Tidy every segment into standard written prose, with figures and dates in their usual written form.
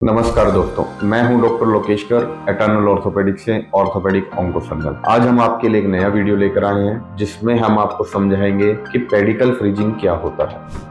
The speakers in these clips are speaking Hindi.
नमस्कार दोस्तों, मैं हूं डॉक्टर लोकेशकर एटर्नल ऑर्थोपेडिक से ऑर्थोपेडिक ऑन्कोसर्जन। आज हम आपके लिए एक नया वीडियो लेकर आए हैं जिसमें हम आपको समझाएंगे कि पेडिकल फ्रीजिंग क्या होता है।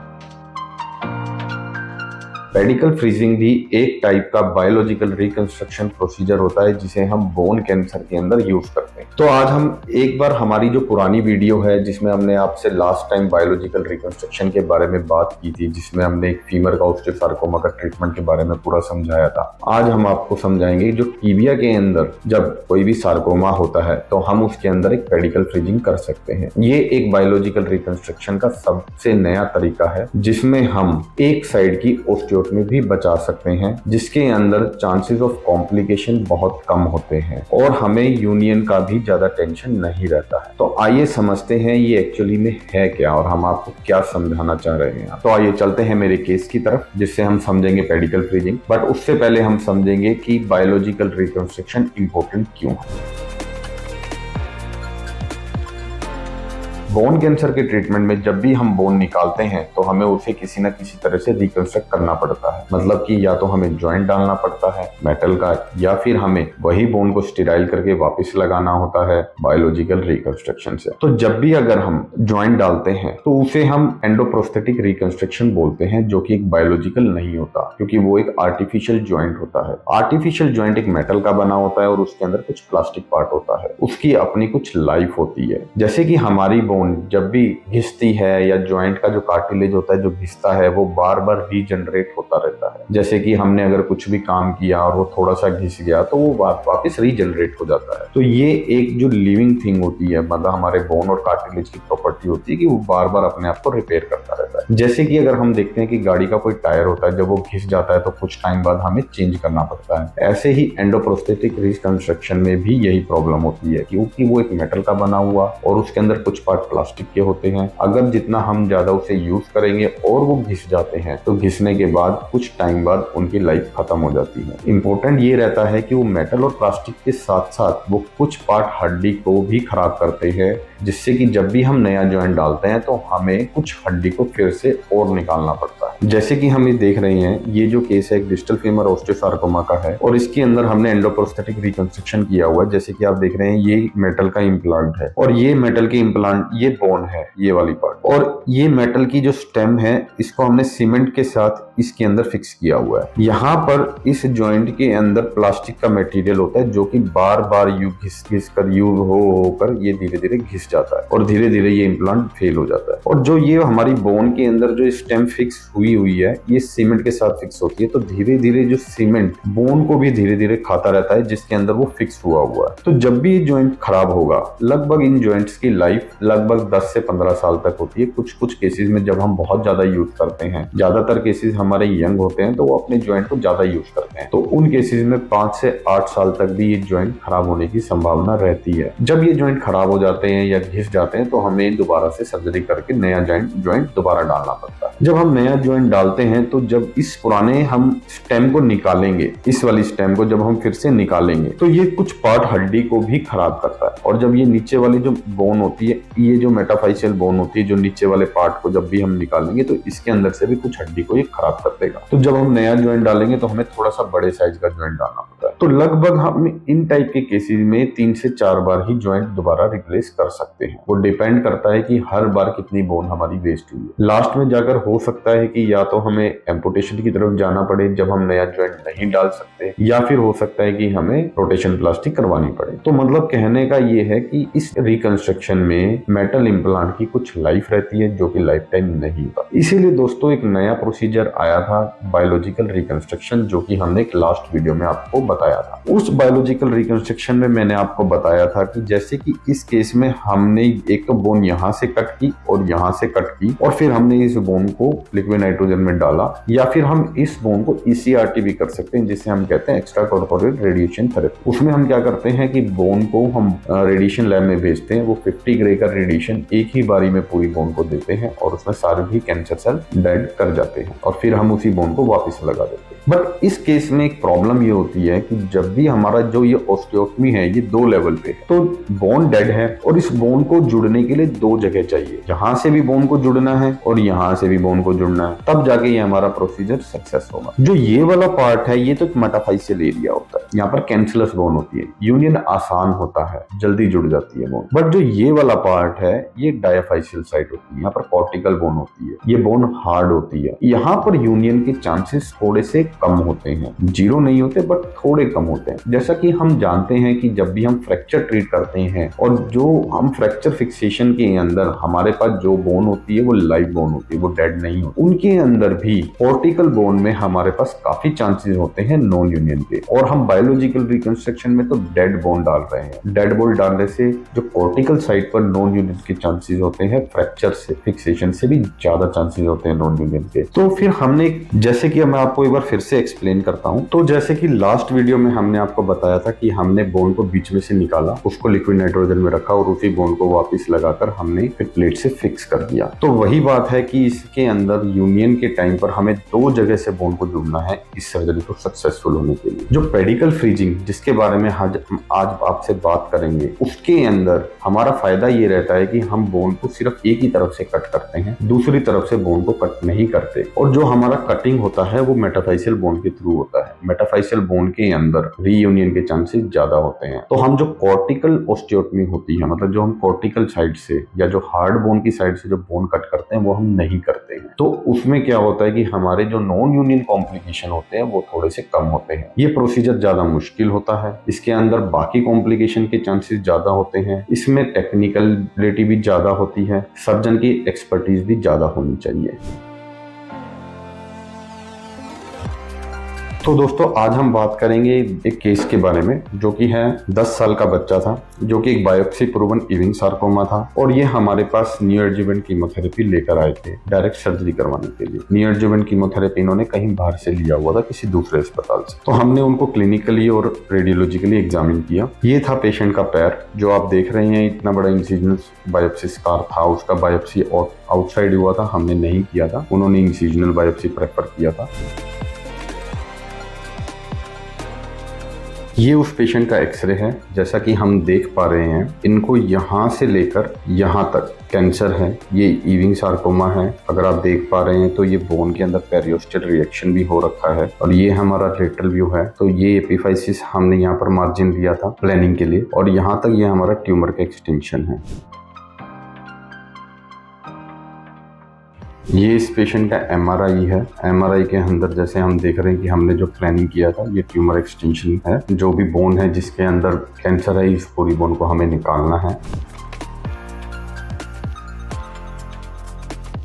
पेडिकल फ्रीजिंग भी एक टाइप का बायोलॉजिकल रिकंस्ट्रक्शन प्रोसीजर होता है जिसे हम बोन कैंसर के अंदर यूज करते हैं। तो आज हम एक बार हमारी जो पुरानी वीडियो है जिसमें हमने आपसे लास्ट टाइम बायोलॉजिकल रिकंस्ट्रक्शन के बारे में बात की थी, जिसमें हमने एक फीमर का ऑस्टियोसार्कोमा का ट्रीटमेंट के बारे में पूरा समझाया था। आज हम आपको समझाएंगे जो टीबिया के अंदर जब कोई भी सार्कोमा होता है तो हम उसके अंदर एक पेडिकल फ्रीजिंग कर सकते हैं। ये एक बायोलॉजिकल रिकंस्ट्रक्शन का सबसे नया तरीका है जिसमें हम एक साइड की में भी बचा सकते हैं, जिसके अंदर चांसेस ऑफ कॉम्प्लिकेशन बहुत कम होते हैं और हमें यूनियन का भी ज्यादा टेंशन नहीं रहता है। तो आइए समझते हैं ये एक्चुअली में है क्या और हम आपको क्या समझाना चाह रहे हैं। तो आइए चलते हैं मेरे केस की तरफ जिससे हम समझेंगे पेडिकल फ्रीजिंग। बट उससे पहले हम समझेंगे कि बायोलॉजिकल रिकंस्ट्रक्शन इंपॉर्टेंट क्यों है। बोन कैंसर के ट्रीटमेंट में जब भी हम बोन निकालते हैं तो हमें उसे किसी न किसी तरह से रिकंस्ट्रक्ट करना पड़ता है। मतलब कि या तो हमें जॉइंट डालना पड़ता है मेटल का, या फिर हमें वही बोन को स्टेराइल करके वापस लगाना होता है बायोलॉजिकल रिकंस्ट्रक्शन से। तो जब भी अगर हम जॉइंट डालते हैं तो उसे हम एंडोप्रोस्थेटिक रिकंस्ट्रक्शन बोलते हैं, जो कि एक बायोलॉजिकल नहीं होता क्योंकि वो एक आर्टिफिशियल जॉइंट होता है। आर्टिफिशियल जॉइंट एक मेटल का बना होता है और उसके अंदर कुछ प्लास्टिक पार्ट होता है। उसकी अपनी कुछ लाइफ होती है। जैसे कि हमारी बोन जब भी घिसती है या जॉइंट का जो कार्टिलेज होता है जो घिसता है वो बार बार रीजनरेट होता रहता है। जैसे कि हमने अगर कुछ भी काम किया और वो थोड़ा सा घिस गया तो वो वापस रीजनरेट हो जाता है। तो ये एक जो लिविंग थिंग होती है, मतलब हमारे बोन और कार्टिलेज की प्रॉपर्टी होती है कि वो बार बार अपने आप को रिपेयर करता रहता है। जैसे कि अगर हम देखते हैं कि गाड़ी का कोई टायर होता है, जब वो घिस जाता है तो कुछ टाइम बाद हमें चेंज करना पड़ता है। ऐसे ही एंडोप्रोस्थेटिक रिकंस्ट्रक्शन में भी यही प्रॉब्लम होती है क्योंकि वो एक मेटल का बना हुआ और उसके अंदर कुछ पार्ट प्लास्टिक के होते हैं। अगर जितना हम ज्यादा उसे यूज करेंगे और वो घिस जाते हैं तो घिसने के बाद कुछ टाइम बाद उनकी लाइफ खत्म हो जाती है। इंपॉर्टेंट ये रहता है कि वो मेटल और प्लास्टिक के साथ साथ वो कुछ पार्ट हड्डी को भी खराब करते हैं, जिससे कि जब भी हम नया जॉइंट डालते हैं तो हमें कुछ हड्डी को फिर से और निकालना पड़ता है। जैसे कि हम ये देख रहे हैं, ये जो केस है एक डिस्टल फीमर ऑस्टियोसार्कोमा का है और इसके अंदर हमने एंडोप्रोस्थेटिक रिकंस्ट्रक्शन किया हुआ है। जैसे कि आप देख रहे हैं ये मेटल का इम्प्लांट है और ये मेटल के इम्प्लांट, ये बोन है, ये वाली पार्ट, और ये मेटल की जो स्टेम है इसको हमने सीमेंट के साथ इसके अंदर फिक्स किया हुआ है। यहाँ पर इस जॉइंट के अंदर प्लास्टिक का मटेरियल होता है जो कि बार बार घिस कर होकर ये धीरे धीरे घिस जाता है और धीरे धीरे ये इम्प्लांट फेल हो जाता है। और जो ये हमारी बोन के अंदर जो स्टेम फिक्स हुई है ये सीमेंट के साथ फिक्स होती है, तो धीरे धीरे जो सीमेंट बोन को भी धीरे धीरे खाता रहता है जिसके अंदर वो फिक्स हुआ है। तो जब भी ये जॉइंट खराब होगा, लगभग इन जॉइंट्स की लाइफ लगभग 10 से 15 साल तक होती है। कुछ केसेस में जब हम बहुत ज्यादा यूज करते हैं, ज्यादातर केसेस हमारे यंग होते हैं तो वो अपने जॉइंट को ज्यादा यूज करते हैं, तो उन केसेस में 5 से 8 साल तक भी ये जॉइंट खराब होने की संभावना रहती है। जब ये जॉइंट खराब हो जाते हैं या घिस जाते हैं तो हमें दोबारा से सर्जरी करके नया जॉइंट दोबारा डालना पड़ता है। जब हम नया जॉइंट डालते हैं तो जब इस पुराने हम स्टेम को निकालेंगे, इस वाली स्टेम को जब हम फिर से निकालेंगे तो ये कुछ पार्ट हड्डी को भी खराब करता है। और जब ये नीचे वाली जो बोन होती है, ये जो मेटाफाइशियल बोन होती है, जो नीचे वाले पार्ट को जब भी हम निकालेंगे तो इसके अंदर से भी कुछ हड्डी को ये खराब कर देगा। तो जब हम नया जॉइंट डालेंगे तो हमें थोड़ा सा बड़े साइज का जॉइंट डालना पड़ता है। तो लगभग हम इन टाइप के केसेस में 3 से 4 बार ही जॉइंट दोबारा रिप्लेस कर सकते हैं। वो डिपेंड करता है कि हर बार कितनी बोन हमारी वेस्ट हुई है। लास्ट में जाकर हो सकता है कि या तो हमें एम्पुटेशन की तरफ जाना पड़े जब हम नया जॉइंट नहीं डाल सकते, या फिर हो सकता है कि हमें रोटेशन प्लास्टिक करवानी पड़े। तो मतलब कहने का ये है कि इस रिकंस्ट्रक्शन में मेटल इम्प्लांट की कुछ लाइफ रहती है जो कि लाइफ टाइम नहीं होता। इसीलिए दोस्तों एक नया प्रोसीजर आया था बायोलॉजिकल रिकंस्ट्रक्शन, जो कि हमने एक लास्ट वीडियो में आपको बताया था। उस बायोलॉजिकल रिकंस्ट्रक्शन में मैंने आपको बताया था कि जैसे कि इस केस में हमने एक तो बोन यहाँ से कट की और यहाँ से कट की और फिर हमने इस बोन को लिक्विड नाइट्रोजन में डाला, या फिर हम इस बोन को ECRT भी कर सकते हैं जिसे हम कहते हैं एक्स्ट्रा कॉर्पोरेट रेडिएशन थेरेपी। उसमें हम क्या करते हैं कि बोन को हम रेडिएशन लैब में भेजते हैं। वो 50 ग्रे का रेडिएशन एक ही बारी में पूरी बोन को देते हैं और उसमें सारे भी कैंसर सेल डेड कर जाते हैं और फिर हम उसी बोन को वापस लगा देते हैं। बट इस केस में एक प्रॉब्लम ये होती है कि जब भी हमारा जो ये ऑस्टियोटमी है ये 2 लेवल पे है, तो बोन डेड है और इस बोन को जुड़ने के लिए 2 जगह चाहिए, यहाँ से भी बोन को जुड़ना है और यहाँ से भी बोन को जुड़ना है, तब जाके ये हमारा प्रोसीजर सक्सेस होगा। जो ये वाला पार्ट है ये तो एक मेटाफाइशियल एरिया होता है, यहाँ पर कैंसलस बोन होती है, यूनियन आसान होता है, जल्दी जुड़ जाती है बोन। बट जो ये वाला पार्ट है ये डायाफाइशियल साइट होती है, यहाँ पर कॉर्टिकल बोन होती है, ये बोन हार्ड होती है, यहाँ पर यूनियन के चांसेस थोड़े से कम होते हैं, 0 नहीं होते बट थोड़े कम होते हैं। जैसा कि हम जानते हैं कि जब भी हम फ्रैक्चर ट्रीट करते हैं और जो हम फ्रैक्चर फिक्सेशन के अंदर हमारे पास जो बोन होती है वो लाइव बोन होती है, वो डेड नहीं होती, उनके अंदर भी कॉर्टिकल बोन में हमारे पास काफी चांसेस होते हैं नॉन यूनियन के। और हम बायोलॉजिकल रिकंस्ट्रक्शन में तो डेड बोन डाल रहे हैं, डेड बोन डालने से जो कॉर्टिकल साइट पर नॉन यूनियन के चांसेस होते हैं फ्रैक्चर से फिक्सेशन से भी ज्यादा चांसेस होते हैं नॉन यूनियन के। तो फिर हमने, जैसे कि मैं आपको एक बार फिर से एक्सप्लेन करता हूं, तो जैसे कि लास्ट वीडियो में हमने आपको बताया था कि हमने बोन को बीच में से निकाला, उसको लिक्विड नाइट्रोजन में रखा और उसी बोन को वापस लगाकर हमने फिर प्लेट से फिक्स कर दिया। तो वही बात है कि इसके अंदर यूनियन के टाइम पर हमें 2 जगह से बोन को जुड़ना है इस सर्जरी को सक्सेसफुल होने के लिए। जो पेडिकल फ्रीजिंग जिसके बारे में आज आपसे बात करेंगे, उसके अंदर हमारा फायदा ये रहता है कि हम बोन को सिर्फ एक ही तरफ से कट करते हैं, दूसरी तरफ से बोन को कट नहीं करते। और जो हमारा कटिंग होता है वो मेटाफाइशियल बोन के थ्रू होता है। मेटाफाइशियल बोन के अंदर रीयूनियन के चांसेस ज्यादा होते हैं। तो हम जो कॉर्टिकल ऑस्टियोटमी होती है, मतलब जो हम कॉर्टिकल साइड से या जो हार्ड बोन की साइड से जो बोन कट करते हैं वो हम नहीं करते हैं। तो उसमें क्या होता है कि हमारे जो नॉन यूनियन कॉम्प्लिकेशन होते हैं वो थोड़े से कम होते हैं। ये प्रोसीजर ज्यादा मुश्किल होता है, इसके अंदर बाकी कॉम्प्लिकेशन के चांसेस ज्यादा होते हैं, इसमें टेक्निकलिटी भी ज्यादा होती है, सर्जन की एक्सपर्टीज भी ज्यादा होनी चाहिए। तो दोस्तों आज हम बात करेंगे एक केस के बारे में जो कि है 10 साल का बच्चा था जो कि एक बायोप्सी प्रूवन इविंग सार्कोमा था और ये हमारे पास नियोएडजुवेंट कीमोथेरेपी लेकर आए थे डायरेक्ट सर्जरी करवाने के लिए। नियोएडजुवेंट कीमोथेरेपी इन्होंने कहीं बाहर से लिया हुआ था किसी दूसरे अस्पताल से। तो हमने उनको क्लिनिकली और रेडियोलॉजिकली एग्जामिन किया। ये था पेशेंट का पैर, जो आप देख रहे हैं इतना बड़ा इंसिजनल बायोप्सी स्कार था, उसका बायोप्सी आउटसाइड हुआ था, हमने नहीं किया था, उन्होंने इंसिजनल बायोप्सी प्रेफर किया था। ये उस पेशेंट का एक्सरे है। जैसा कि हम देख पा रहे हैं इनको यहाँ से लेकर यहाँ तक कैंसर है, ये इविंग सार्कोमा है। अगर आप देख पा रहे हैं तो ये बोन के अंदर पेरियोस्टल रिएक्शन भी हो रखा है और ये हमारा लेटरल व्यू है। तो ये एपिफाइसिस हमने यहाँ पर मार्जिन दिया था प्लानिंग के लिए और यहाँ तक ये हमारा ट्यूमर का एक्सटेंशन है। ये इस पेशेंट का एमआरआई है। एमआरआई के अंदर जैसे हम देख रहे हैं कि हमने जो प्लानिंग किया था ये ट्यूमर एक्सटेंशन है। जो भी बोन है जिसके अंदर कैंसर है इस पूरी बोन को हमें निकालना है।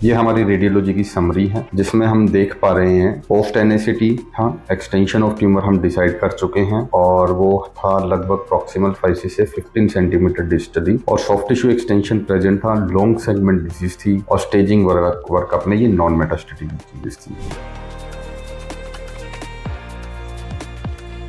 ये हमारी रेडियोलॉजी की समरी है जिसमें हम देख पा रहे हैं पोस्ट एनएसीटी था, एक्सटेंशन ऑफ ट्यूमर हम डिसाइड कर चुके हैं और वो था लगभग प्रॉक्सिमल फाइसिस से 15 सेंटीमीटर डिस्टली और सॉफ्ट टिश्यू एक्सटेंशन प्रेजेंट था, लॉन्ग सेगमेंट डिजीज थी और स्टेजिंग वर्कअप में ये नॉन मेटास्टेटिक डिजीज थी।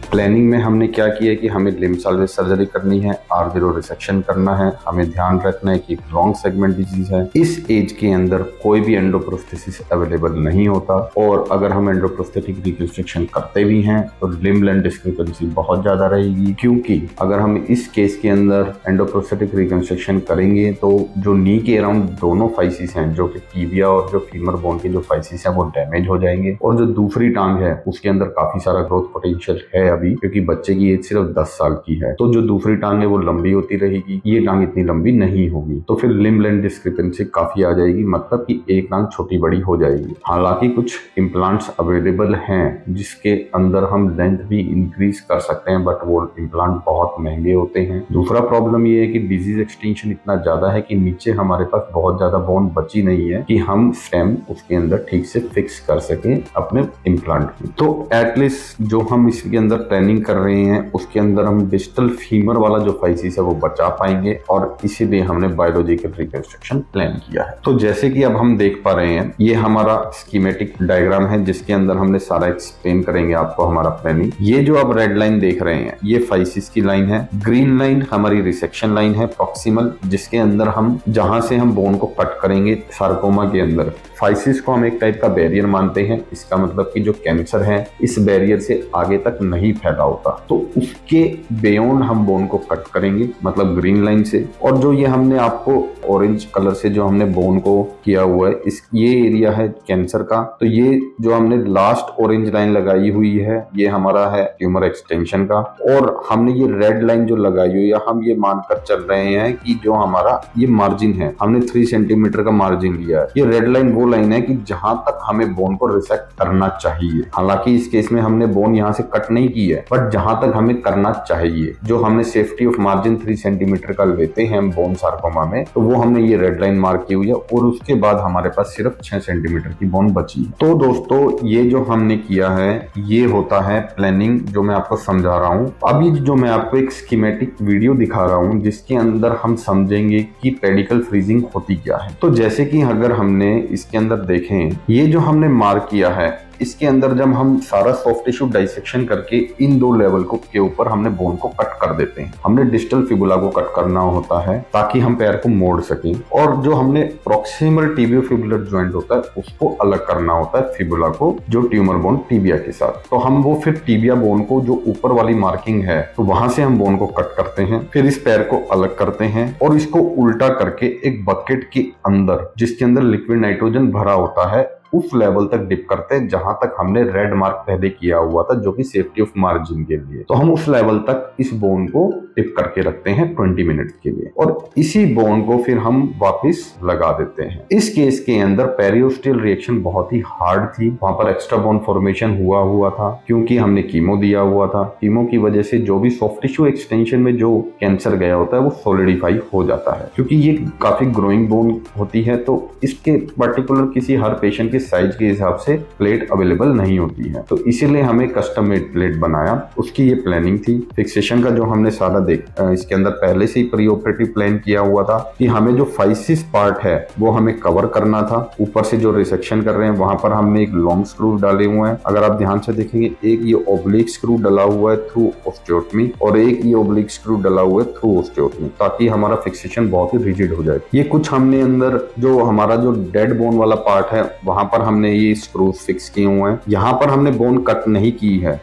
प्लानिंग में हमने क्या किया कि हमें लिम्ब साल्वेज सर्जरी करनी है, R0 रिसेक्शन करना है, हमें ध्यान रखना है कि लॉन्ग सेगमेंट डिजीज है। इस एज के अंदर कोई भी एंडोप्रोस्थेसिस अवेलेबल नहीं होता और अगर हम एंडोप्रोस्थेटिक रिकंस्ट्रक्शन करते भी हैं तो लिम्ब लेंथ डिस्क्रिपेंसी बहुत ज्यादा रहेगी, क्योंकि अगर हम इस केस के अंदर एंडोप्रोस्थेटिक रिकंस्ट्रक्शन करेंगे तो जो नी के अराउंड दोनों फाइसिस हैं, जो कि टिबिया और जो फीमर बोन के जो फाइसिस हैं वो डैमेज हो जाएंगे और जो दूसरी टांग है उसके अंदर काफी सारा ग्रोथ पोटेंशियल है अभी, क्योंकि बच्चे की एज सिर्फ 10 साल की है। तो जो दूसरी टांग है वो लंबी होती रहेगी, ये टांग इतनी लंबी नहीं होगी, तो फिर लिम्ब लेंथ डिस्क्रिपेंसी काफी आ जाएगी, मतलब कि एक टांग छोटी बड़ी हो जाएगी। हालांकि कुछ इम्प्लांट्स अवेलेबल हैं जिसके अंदर हम लेंथ भी इंक्रीज कर सकते हैं, बट वो इम्प्लांट बहुत महंगे होते हैं। दूसरा प्रॉब्लम ये है कि डिजीज एक्सटेंशन इतना ज्यादा है कि नीचे हमारे पास बहुत ज्यादा बोन बची नहीं है कि हम स्टेम उसके अंदर ठीक से फिक्स कर सके अपने इम्प्लांट में। तो एटलीस्ट जो हम इसके अंदर प्लानिंग कर रहे हैं उसके अंदर हम डिस्टल फीमर वाला जो फाइसिस है वो बचा पाएंगे, और इसीलिए हमने बायोलॉजिकल रिकंस्ट्रक्शन प्लान किया है। तो जैसे कि अब हम देख पा रहे हैं, ये हमारा स्कीमेटिक डायग्राम है जिसके अंदर हमने सारा एक्सप्लेन करेंगे आपको हमारा प्लानिंग। ये जो आप रेड लाइन देख रहे हैं ये फाइसिस की लाइन है, ग्रीन लाइन हमारी रिसेक्शन लाइन है प्रॉक्सिमल, जिसके अंदर हम जहां से हम बोन को कट करेंगे सार्कोमा के अंदर। फाइसिस को हम एक टाइप का बैरियर मानते हैं, इसका मतलब कि जो कैंसर है इस बैरियर से आगे तक नहीं फैला होता, तो उसके बियॉन्ड हम बोन को कट करेंगे, मतलब ग्रीन लाइन से। और जो ये हमने आपको ऑरेंज कलर से जो हमने बोन को किया हुआ है, इस ये एरिया है कैंसर का, तो ये जो हमने लास्ट ऑरेंज लाइन लगाई हुई है ये हमारा है ट्यूमर एक्सटेंशन का, और हमने ये रेड लाइन जो लगाई हुई है हम ये मानकर चल रहे हैं कि जो हमारा ये मार्जिन है, हमने 3 सेंटीमीटर का मार्जिन लिया है। ये रेड लाइन वो लाइन है कि जहां तक हमें बोन को रिसेक्ट करना चाहिए। हालांकि इस केस में हमने बोन यहाँ से कट नहीं की है, बट जहां तक हमें करना चाहिए, जो हमने सेफ्टी ऑफ मार्जिन 3 सेंटीमीटर का लेते हैं बोन सार्कोमा में, तो वो हमने ये रेड लाइन मार्क की हुई है, और उसके बाद हमारे पास सिर्फ 6 सेंटीमीटर की बोन बची है। तो दोस्तों ये जो हमने किया है ये होता है प्लानिंग, जो मैं आपको समझा रहा हूँ। अभी जो मैं आपको एक स्कीमेटिक वीडियो दिखा रहा हूँ जिसके अंदर हम समझेंगे कि पेडिकल फ्रीजिंग होती क्या है। तो जैसे कि अगर हमने इसके अंदर देखें, ये जो हमने मार्क किया है इसके अंदर जब हम सारा सॉफ्ट टिश्यू डाइसेक्शन करके इन 2 लेवल को के ऊपर हमने बोन को कट कर देते हैं। हमने डिस्टल फिबुला को कट करना होता है ताकि हम पैर को मोड़ सकें, और जो हमने प्रॉक्सिमल टिबियोफिबुलर जॉइंट होता है उसको अलग करना होता है फिबुला को, जो ट्यूमर बोन टिबिया के साथ। तो हम वो फिर टिबिया बोन को जो ऊपर वाली मार्किंग है तो वहां से हम बोन को कट करते हैं, फिर इस पैर को अलग करते हैं और इसको उल्टा करके एक बकेट के अंदर जिसके अंदर लिक्विड नाइट्रोजन भरा होता है उस लेवल तक डिप करते हैं जहां तक हमने रेड मार्क पहले किया हुआ था, जो कि सेफ्टी ऑफ मार्जिन के लिए। तो हम उस लेवल तक इस बोन को डिप करके रखते हैं 20 मिनट के लिए, और इसी बोन को फिर हम वापस लगा देते हैं। इस केस के अंदर पेरियोस्टियल रिएक्शन बहुत ही हार्ड थी, वहां पर एक्स्ट्रा बोन फॉर्मेशन हुआ था क्योंकि हमने कीमो दिया हुआ था। कीमो की वजह से जो भी सॉफ्ट टिश्यू एक्सटेंशन में जो कैंसर गया होता है वो सॉलिडिफाई हो जाता है, क्योंकि ये काफी ग्रोइंग बोन होती है, तो इसके पर्टिकुलर किसी हर पेशेंट के साइज के हिसाब से प्लेट अवेलेबल नहीं होती है, तो इसीलिए हमें कस्टम मेड प्लेट बनाया, उसकी ये प्लानिंग थी। फिक्सेशन का जो हमने सारा इसके अंदर पहले से ही प्री ऑपरेटिव प्लान किया हुआ था कि हमें जो फाइसिस पार्ट है वो हमें कवर करना था। ऊपर से जो रिसेक्शन कर रहे हैं वहां पर हमने एक लॉन्ग स्क्रू डाले हुए हैं, अगर आप ध्यान से देखेंगे एक ये ओब्लिक स्क्रू डला हुआ है थ्रू ऑस्टियोटमी, और एक ये ओब्लिक स्क्रू डला हुआ है थ्रू ऑस्टियोटमी, ताकि हमारा फिक्सेशन बहुत ही रिजिड हो जाए। ये कुछ हमने अंदर जो हमारा जो डेड बोन वाला पार्ट है वहां पर हमने ये स्क्रू फिक्स किए हुए हैं। यहाँ पर हमने बोन कट नहीं की है,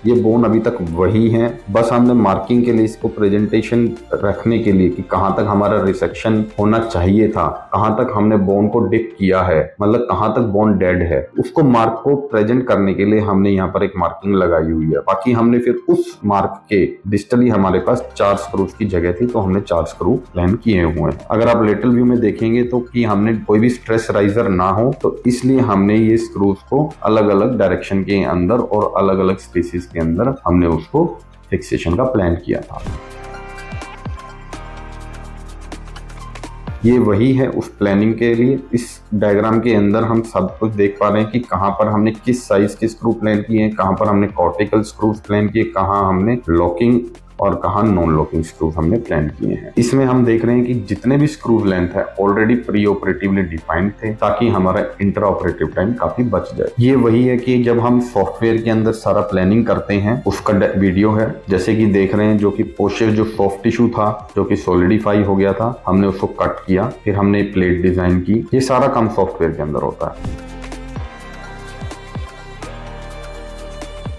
ये बोन अभी तक वही है, बस हमने मार्किंग के लिए इसको प्रेजेंटेशन रखने के लिए कि कहाँ तक हमारा रिसेक्शन होना चाहिए था, कहाँ तक हमने बोन को डिप किया है, मतलब कहाँ तक बोन डेड है, उसको मार्क को प्रेजेंट करने के लिए हमने यहाँ पर एक मार्किंग लगाई हुई है। बाकी हमने फिर उस मार्क के डिस्टली हमारे पास 4 स्क्रूज की जगह थी, तो हमने 4 स्क्रू प्लान किए हुए हैं। अगर आप लेटरल व्यू में देखेंगे तो कि हमने कोई भी स्ट्रेस राइजर ना हो, तो इसलिए हमने ये स्क्रूज को अलग अलग डायरेक्शन के अंदर और अलग अलग स्पेसिस के अंदर हमने उसको फिक्सेशन का प्लान किया था। ये वही है उस प्लानिंग के लिए। इस डायग्राम के अंदर हम सब कुछ देख पा रहे हैं कि कहां पर हमने किस साइज के स्क्रू प्लान किए हैं, कहां पर हमने कॉर्टिकल स्क्रूज प्लान किए, कहां हमने लॉकिंग और कहां नॉन लॉकिंग स्क्रूज हमने प्लान किए हैं। इसमें हम देख रहे हैं कि जितने भी स्क्रू लेंथ है ऑलरेडी प्री ऑपरेटिवली डिफाइंड थे, ताकि हमारा इंट्रा ऑपरेटिव टाइम काफी बच जाए। ये वही है कि जब हम सॉफ्टवेयर के अंदर सारा प्लानिंग करते हैं उसका वीडियो है, जैसे कि देख रहे हैं, जो कि पोस्चर जो सॉफ्ट टिश्यू था जो कि सॉलिडिफाई हो गया था, हमने उसको कट किया, फिर हमने प्लेट डिजाइन की। ये सारा काम सॉफ्टवेयर के अंदर होता है।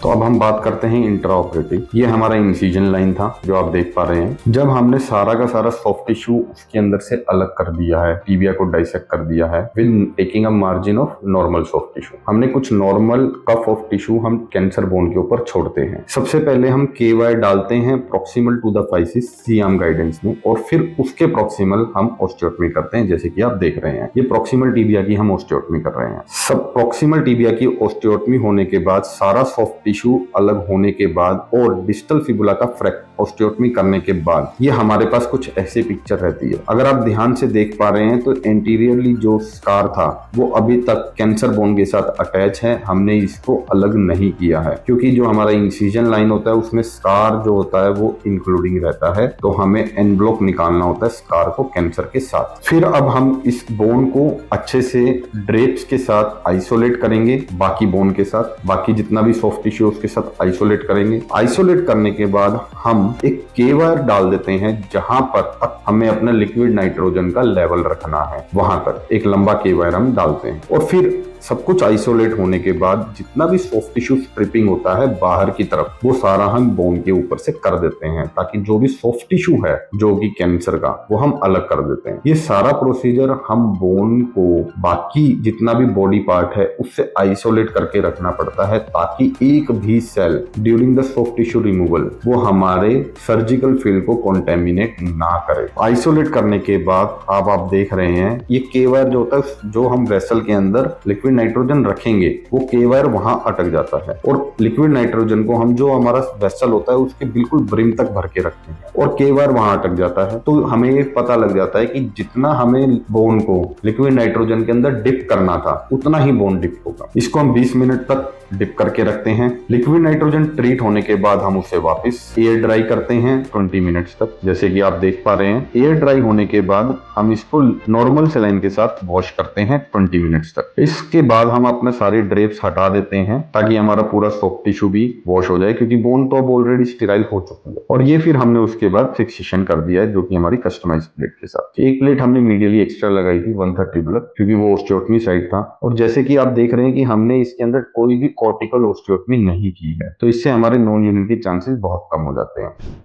तो अब हम बात करते हैं इंट्रा ऑपरेटिव। ये हमारा इंसिजन लाइन था जो आप देख पा रहे हैं। जब हमने सारा का सारा सॉफ्ट टिश्यू उसके अंदर से अलग कर दिया है, टिबिया को डाइसेक्ट कर दिया है with taking a margin of normal soft tissue, हमने कुछ नॉर्मल कफ ऑफ टिश्यू हम कैंसर बोन के ऊपर छोड़ते हैं। सबसे पहले हम KY डालते हैं proximal to the physis C-arm guidance में, और फिर उसके प्रॉक्सिमल हम ऑस्टियोटमी करते हैं, जैसे कि आप देख रहे हैं। ये प्रॉक्सिमल टिबिया की हम ऑस्टियोटमी कर रहे हैं। सब प्रॉक्सिमल टिबिया की ऑस्टियोटमी होने के बाद सारा सॉफ्ट टिश्यू अलग होने के बाद और डिस्टल फिबुला का ऑस्टियोटमी करने के बाद ये हमारे पास कुछ ऐसे पिक्चर रहती है। अगर आप ध्यान से देख पा रहे हैं तो एंटीरियरली जो स्कार था वो अभी तक कैंसर बोन के साथ अटैच है, हमने इसको अलग नहीं किया है, क्योंकि जो हमारा इंसिजन लाइन होता है उसमें स्कार जो होता है वो इंक्लूडिंग रहता है, तो हमें एन ब्लॉक निकालना होता है स्कार को कैंसर के साथ। फिर अब हम इस बोन को अच्छे से ड्रेप्स के साथ आइसोलेट करेंगे, बाकी बोन के साथ, बाकी जितना भी सॉफ्ट टिश्यू उसके साथ आइसोलेट करेंगे। आइसोलेट करने के बाद हम एक के वायर डाल देते हैं जहां पर हमें अपना लिक्विड नाइट्रोजन का लेवल रखना है, वहां तक एक लंबा के वायर हम डालते हैं। और फिर सब कुछ आइसोलेट होने के बाद जितना भी सॉफ्ट टिश्यू स्ट्रिपिंग होता है बाहर की तरफ वो सारा हम बोन के ऊपर से कर देते हैं, ताकि जो भी सॉफ्ट टिश्यू है जो कि कैंसर का वो हम अलग कर देते हैं। ये सारा प्रोसीजर हम बोन को बाकी जितना भी बॉडी पार्ट है उससे आइसोलेट करके रखना पड़ता है, ताकि एक भी cell during the soft tissue removal वो हमारे सर्जिकल फील्ड को कॉन्टेमिनेट ना करे। आइसोलेट करने के बाद अब आप देख रहे हैं ये के वायर जो होता है, जो हम वेसल के अंदर लिक्विड नाइट्रोजन रखेंगे वो के वायर वहां अटक जाता है, और लिक्विड नाइट्रोजन को हम जो हमारा वेसल होता है उसके बिल्कुल ब्रिम तक भर के रखते हैं और के वायर वहां अटक जाता है। तो हमें ये पता लग जाता है कि जितना हमें बोन को लिक्विड नाइट्रोजन के अंदर डिप करना था उतना ही बोन डिप होगा। इसको हम 20 मिनट तक डिप करके रखते हैं। लिक्विड नाइट्रोजन ट्रीट होने के बाद हम उसे वापस एयर ड्राई करते हैं 20 मिनट्स तक, जैसे कि आप देख पा रहे हैं। एयर ड्राई होने के बाद हम इसको नॉर्मल सेलाइन के साथ वॉश करते हैं 20 मिनट्स तक। इसके बाद हम अपने सारे ड्रेप्स हटा देते हैं ताकि हमारा पूरा सॉफ्ट टिश्यू भी वॉश हो जाए, क्योंकि बोन तो अब ऑलरेडी स्टेराइल हो चुकी है। और ये फिर हमने उसके बाद फिक्सेशन कर दिया है, जो कि हमारी कस्टमाइज प्लेट के साथ। एक प्लेट हमने मीडियली एक्स्ट्रा लगाई थी 130 ब्लड, क्योंकि वो ऑस्टियोटमी साइड था। और जैसे कि आप देख रहे हैं कि हमने इसके अंदर कोई भी कॉर्टिकल ऑस्टियोटमी नहीं की है, तो इससे हमारे नॉन यूनिट के चांसेस बहुत कम हो जाते हैं।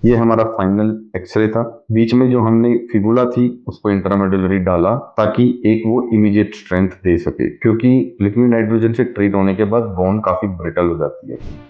ये हमारा फाइनल एक्सरे था। बीच में जो हमने फिबुला थी उसको इंट्रामेडुलरी डाला ताकि एक वो इमीडिएट स्ट्रेंथ दे सके, क्योंकि लिक्विड नाइट्रोजन से ट्रीट होने के बाद बोन काफी ब्रिटल हो जाती है।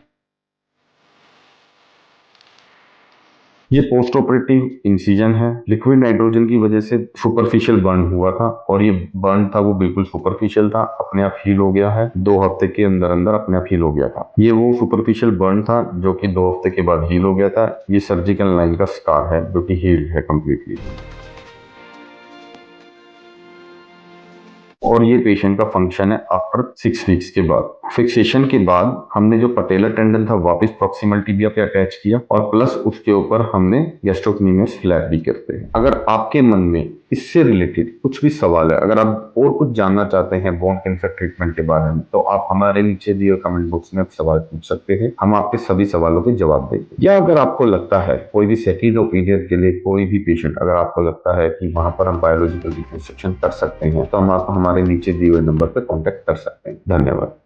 ये पोस्ट ऑपरेटिव इंसिजन है। लिक्विड नाइट्रोजन की वजह से सुपरफिशियल बर्न हुआ था, और ये बर्न था वो बिल्कुल सुपरफिशियल था, अपने आप हील हो गया है। 2 हफ्ते के अंदर अंदर अपने आप हील हो गया था। ये वो सुपरफिशियल बर्न था जो कि 2 हफ्ते के बाद हील हो गया था। ये सर्जिकल लाइन का स्कार है जो कि हील्ड है कंप्लीटली। और ये पेशेंट का फंक्शन है आफ्टर 6 वीक्स के बाद। फिक्सेशन के बाद हमने जो पटेलर टेंडन था वापस प्रॉक्सिमल टिबिया पे अटैच किया, और प्लस उसके ऊपर हमने गैस्ट्रोक्नीमियस फ्लैप भी करते हैं। अगर आपके मन में इससे रिलेटेड कुछ भी सवाल है, अगर आप और कुछ जानना चाहते हैं बोन कैंसर ट्रीटमेंट के बारे में, तो आप हमारे नीचे दिए कमेंट बॉक्स में सवाल पूछ सकते हैं, हम आपके सभी सवालों के जवाब देंगे। या अगर आपको लगता है कोई भी सेकेंड ओपिनियन के लिए कोई भी पेशेंट, अगर आपको लगता है कि वहां पर हम बायोलॉजिकल रिकंस्ट्रक्शन कर सकते हैं, तो हम आप हमारे नीचे दिए हुए नंबर पर कॉन्टेक्ट कर सकते हैं। धन्यवाद।